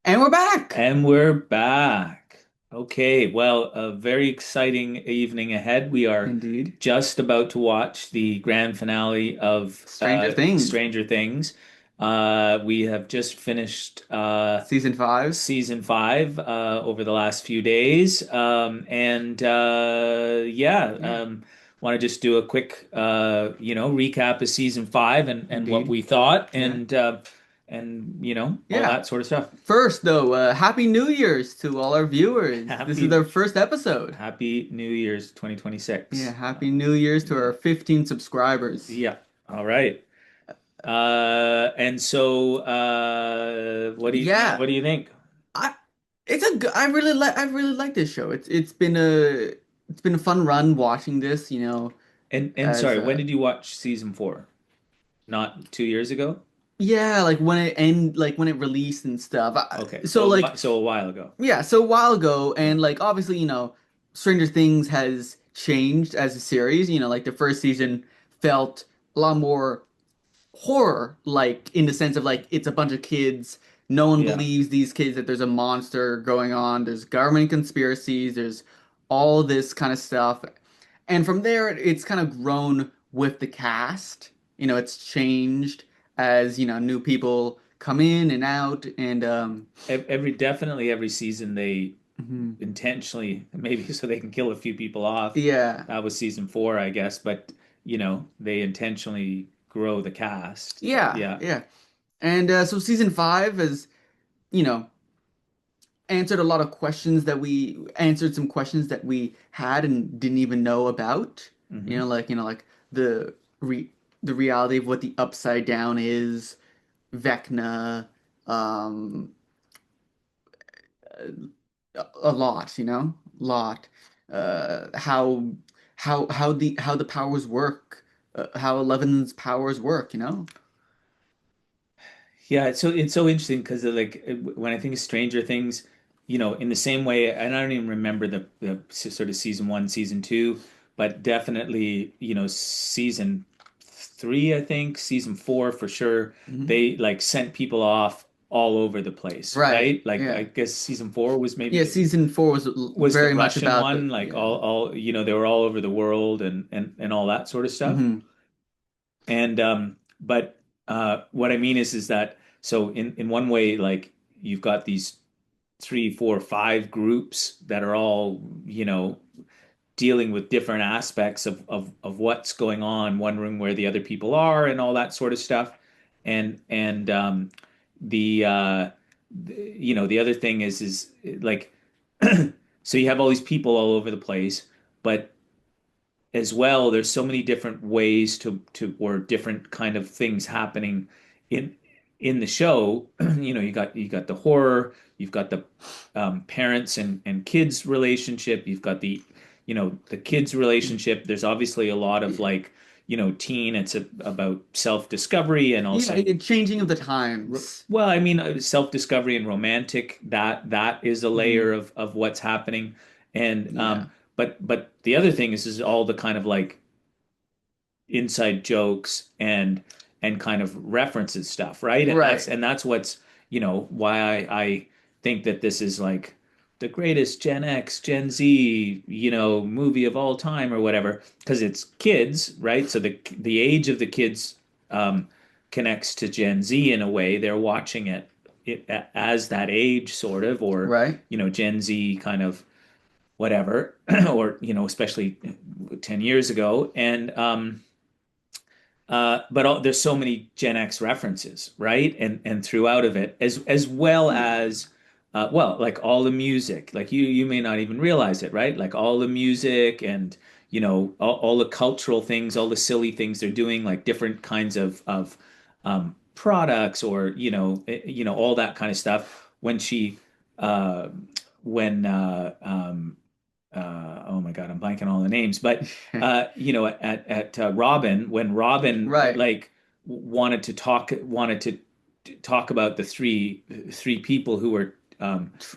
And we're back. And we're back. Okay, well, a very exciting evening ahead. We are Indeed. just about to watch the grand finale of Stranger Things, Stranger Things. We have just finished season five. season five over the last few days. And yeah, Yeah, want to just do a quick, recap of season five and what indeed. we thought Yeah. and all Yeah. that sort of stuff. First, though, Happy New Year's to all our viewers. This is Happy our first episode. Happy New Year's Yeah, 2026. Happy New Year's to our Yeah. 15 subscribers. Yeah. All right. And so Yeah, what do you think? I it's a good, I really like this show. It's been a fun run watching this, And as sorry, when did you watch season four? Not 2 years ago? yeah, like when it released and stuff. Okay. So like So a while ago. Yeah, so a while ago, Yeah. and like obviously, Stranger Things has changed as a series. Like the first season felt a lot more horror, like in the sense of like it's a bunch of kids. No one Yeah. believes these kids that there's a monster going on. There's government conspiracies. There's all this kind of stuff. And from there, it's kind of grown with the cast. It's changed as, new people come in and out. And Definitely every season they mhm. intentionally, maybe so they can kill a few people off. Yeah. That was season four, I guess, but they intentionally grow the cast. Yeah, Yeah. yeah. And so season five has, you know, answered a lot of questions that we answered some questions that we had and didn't even know about. Hmm. Like the re the reality of what the upside down is, Vecna, um, a lot, lot. How the powers work, how Eleven's powers work. Yeah, it's so interesting because when I think of Stranger Things, in the same way, and I don't even remember the sort of season one, season two, but definitely, season three, I think, season four for sure, Mhm. they like sent people off all over the place, Right. right? Like I Yeah. guess season four was Yeah, maybe season four was was the very much Russian about one, like yeah. they were all over the world and all that sort of stuff. Hmm. And but what I mean is that so in one way, like you've got these three, four, five groups that are all, dealing with different aspects of what's going on, wondering where the other people are and all that sort of stuff. And the the other thing is like so you have all these people all over the place, but as well, there's so many different ways or different kind of things happening in in the show. You got the horror, you've got the parents and kids relationship, you've got the kids relationship. There's obviously a lot of Yeah. like teen. It's about self-discovery and Yeah, also changing of the times. well, I mean, self-discovery and romantic, that is a layer Hmm. of what's happening. And Yeah. but the other thing is all the kind of like inside jokes and kind of references stuff, right? And that's Right. and that's what's, why I think that this is like the greatest Gen X, Gen Z, movie of all time or whatever, because it's kids, right? So the age of the kids connects to Gen Z in a way. They're watching it as that age, sort of, or Right. Gen Z kind of whatever, or especially 10 years ago, and there's so many Gen X references, right? And throughout of it, as well Yeah. as like all the music, like you may not even realize it, right? Like all the music and all the cultural things, all the silly things they're doing, like different kinds of products or all that kind of stuff. Uh, when oh my God, I'm blanking on all the names, but at Robin, when Robin Right. like wanted to talk about the three people who were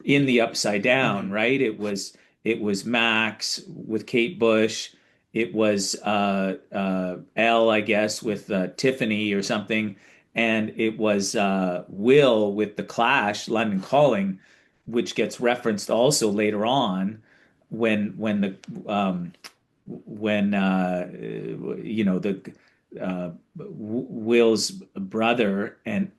in the Upside Down, Mhm. right? It was Max with Kate Bush. It was Elle, I guess, with Tiffany or something, and it was Will with the Clash, London Calling, which gets referenced also later on when the when the Will's brother and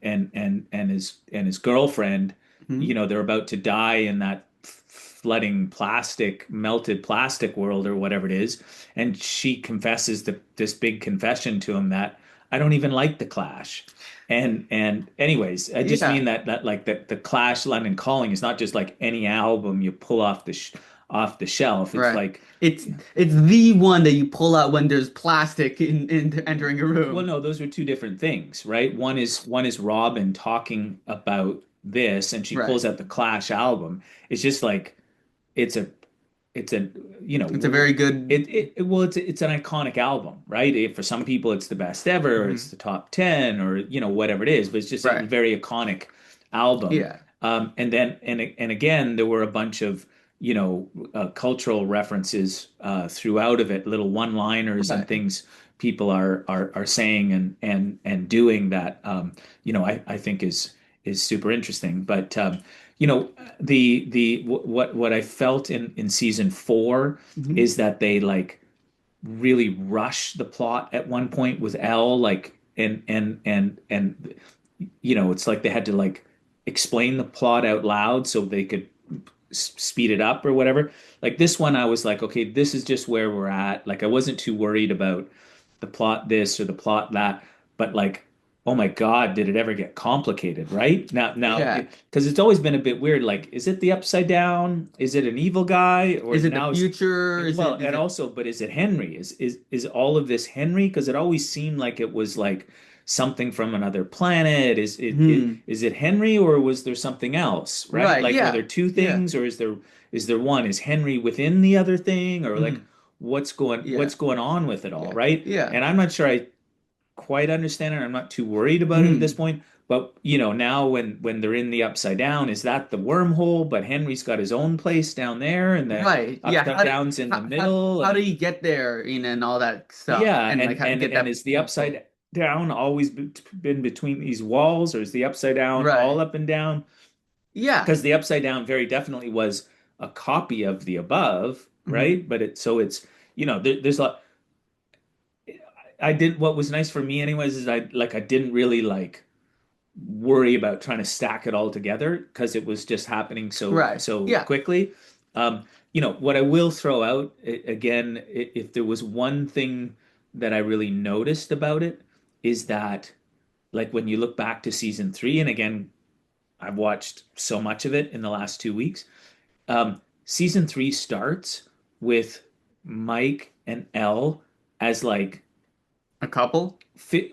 his girlfriend, Hmm. they're about to die in that flooding plastic, melted plastic world or whatever it is, and she confesses this big confession to him that I don't even like the Clash. And anyways, I just Yeah, mean that like that the Clash London Calling is not just like any album you pull off the shelf. It's right. like, It's it's the one that you pull out when there's plastic in entering a well, room. no, those are two different things, right? One is Robin talking about this, and she Right. pulls out the Clash album. It's just like it's a it's a It's a very good. well, it's an iconic album, right? For some people it's the best ever, or it's Mhm. the top 10, or whatever it is, but it's just a Right. very iconic album. Yeah. And again, there were a bunch of cultural references throughout of it, little one-liners and Right. things people are saying and doing that I think is super interesting. But you know what I felt in season 4 Hmm. is that they like really rush the plot at one point with Elle, like, and it's like they had to like explain the plot out loud so they could speed it up or whatever. Like this one, I was like, okay, this is just where we're at. Like I wasn't too worried about the plot this or the plot that, but like, oh my God, did it ever get complicated, right? Now, Yeah. because it's always been a bit weird. Like, is it the Upside Down? Is it an evil guy? Or Is it the now is future? Is well, it? and also, but is it Henry? Is all of this Henry? Because it always seemed like it was like something from another planet. Hmm. Is it Henry, or was there something else, right? Right. Like, were there Yeah. two Yeah. things, or is there one? Is Henry within the other thing, or like Hmm. what's Yeah. going on with it all, Yeah. right? Yeah. And I'm not sure I quite understand it. I'm not too worried about it at this Hmm. point. But now when they're in the Upside Down, is that the wormhole? But Henry's got his own place down there, and the Right. Yeah. Upside Down's in the middle, How and did he get there? And all that stuff, yeah, and like and how to and get and that is the wormhole. Upside Down always been between these walls, or is the Upside Down all Right. up and down? Yeah. Because the Upside Down very definitely was a copy of the above, Hmm. right? But it's there's a I did what was nice for me anyways is I didn't really like worry about trying to stack it all together because it was just happening so Right. so Yeah. quickly. What I will throw out again, if there was one thing that I really noticed about it, is that like when you look back to season 3, and again, I've watched so much of it in the last 2 weeks. Season 3 starts with Mike and Elle as like A couple.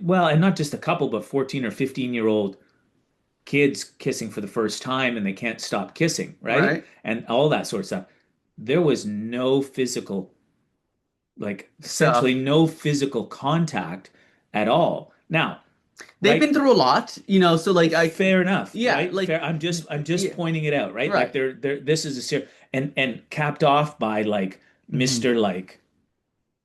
well, and not just a couple, but 14 or 15-year-old kids kissing for the first time and they can't stop kissing, right? Right. And all that sort of stuff. There was no physical, like essentially Stuff. no physical contact at all. Now, They've been right? through a lot, so like Fair enough, yeah, right? like Fair. I'm just yeah. pointing it out, right? Like Right. they're this is a serious and capped off by like Hmm. Mr. like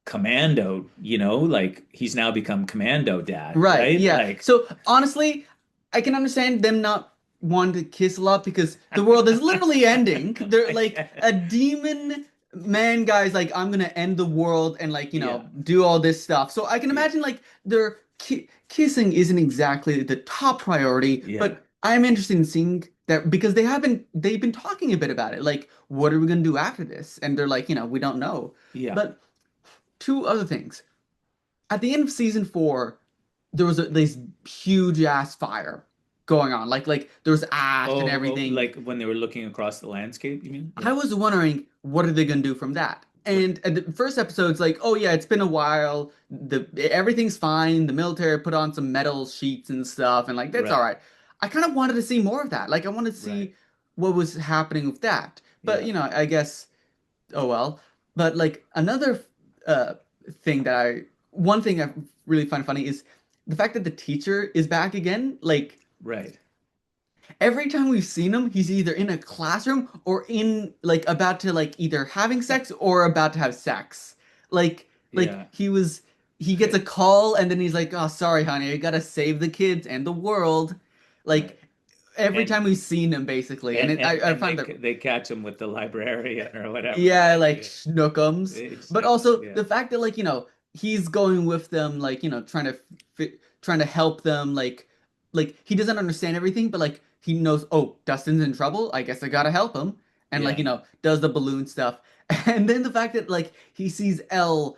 Commando, like he's now become Commando dad, Right. right? Yeah. Like So honestly, I can understand them not wanting to kiss a lot because the world is literally ending. They're like a demon man guy's like, I'm gonna end the world and like, yeah, do all this stuff. So I can yeah, imagine like their kissing isn't exactly the top priority, yeah, but I'm interested in seeing that because they've been talking a bit about it. Like, what are we gonna do after this? And they're like, we don't know. yeah. But two other things. At the end of season 4, there was this huge ass fire going on. Like there was ash and Oh, everything. like when they were looking across the landscape, you mean? I Yeah. was wondering what are they gonna do from that? What? And at the first episode's like, oh yeah, it's been a while. The everything's fine. The military put on some metal sheets and stuff, and like that's all Right, right. I kind of wanted to see more of that. Like I wanted to right. see what was happening with that. But Yeah. I guess oh well. But like another uh thing that I one thing I really find funny is the fact that the teacher is back again. Like Right. every time we've seen him, he's either in a classroom or in like about to like either having sex or about to have sex. Like Yeah. he was. he gets a call and then he's like, "Oh, sorry, honey, I gotta save the kids and the world." Right. Like every And time we've seen him, basically, and I and find that they catch him with the librarian or whatever, yeah, right? like Yeah. Schnookums, It's but like, also yeah. the fact that like he's going with them, like trying to help them, like he doesn't understand everything, but like he knows, oh, Dustin's in trouble. I guess I gotta help him, and like Yeah. does the balloon stuff, and then the fact that like he sees Elle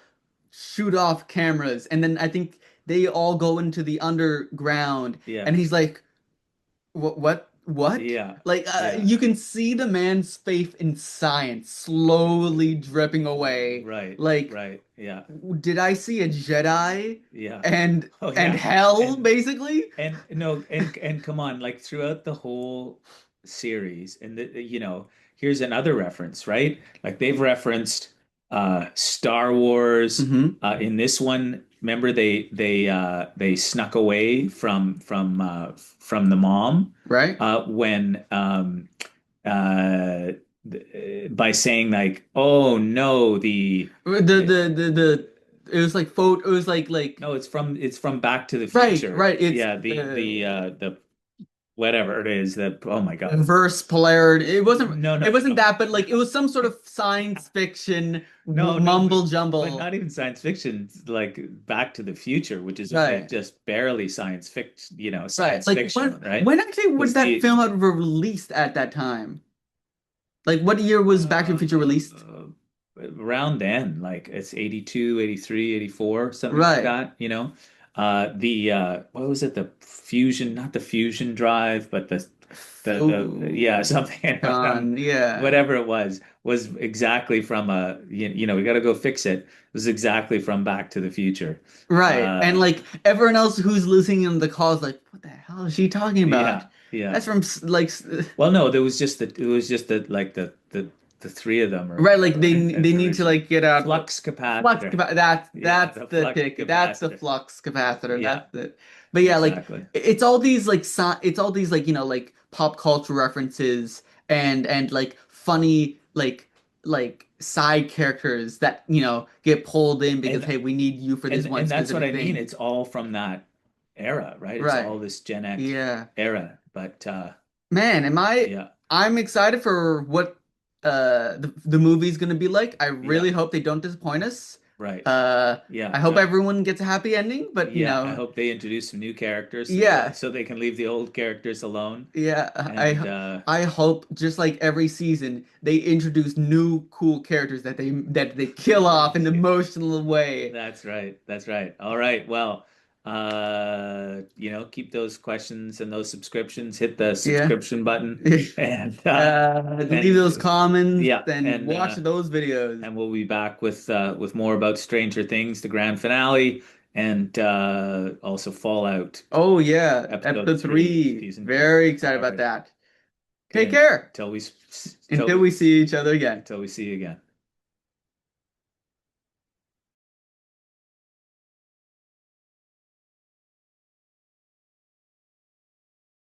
shoot off cameras, and then I think they all go into the underground, Yeah. and he's like. What? Yeah. Like, Yeah. you can see the man's faith in science slowly dripping away. Right. Like, Right. Yeah. did I see a Jedi Yeah. and Oh and yeah. hell, And basically? no, and come on, like throughout the whole series, and here's another reference, right? Like they've referenced Star Wars. Hmm. In this one, remember they snuck away from the mom Right? when by saying like, oh no, The it was like photo. It was like no, it's from Back to the right, Future. right. It's Yeah, the whatever it is, the oh my God. inverse polarity. It wasn't. No, no, It wasn't no. that, but like it was some sort of science fiction No, no, mumble but jumble. not even science fiction, like Back to the Future, which is Right. just barely science fiction, Right. science Like fiction, right? when actually would Because that film have released at that time? Like what year was Back to the Future released? around then, like it's 82, 83, 84, something like Right. that, the what was it? The fusion, not the fusion drive, but the yeah, something Yeah. whatever it was exactly from we got to go fix it. It was exactly from Back to the Future. Right. And Uh like everyone else who's listening in the call is like, what the hell is she talking about? yeah, yeah. That's from Well, no, it was just like the three of them right, like they need to originally. like get out Flux capacitor. that's Yeah, the the flux ticket. That's the capacitor. flux capacitor. Yeah, That's the but yeah, like exactly. it's all these like it's all these like like pop culture references and like funny like side characters that get pulled in because And hey, we need you for this one and that's what specific I mean. thing. It's all from that era, right? It's all Right. this Gen X Yeah. era. But Man, yeah, I'm excited for what the movie's gonna be like. I yeah, really hope they don't disappoint us. right. Uh Yeah, I hope everyone gets a happy ending, but yeah. I hope they introduce some new characters yeah. so they can leave the old characters alone. Yeah, And I hope just like every season they introduce new cool characters that they kill off in an emotional way. That's right. That's right. All right. Well, keep those questions and those subscriptions. Hit the Yeah. subscription button, and Leave those comments yeah, and watch those videos. and we'll be back with more about Stranger Things, the grand finale, and also Fallout Oh yeah, episode episode three, three. season two. Very excited All about right. that. Take Okay. care Until we until we see each other again. until we see you again.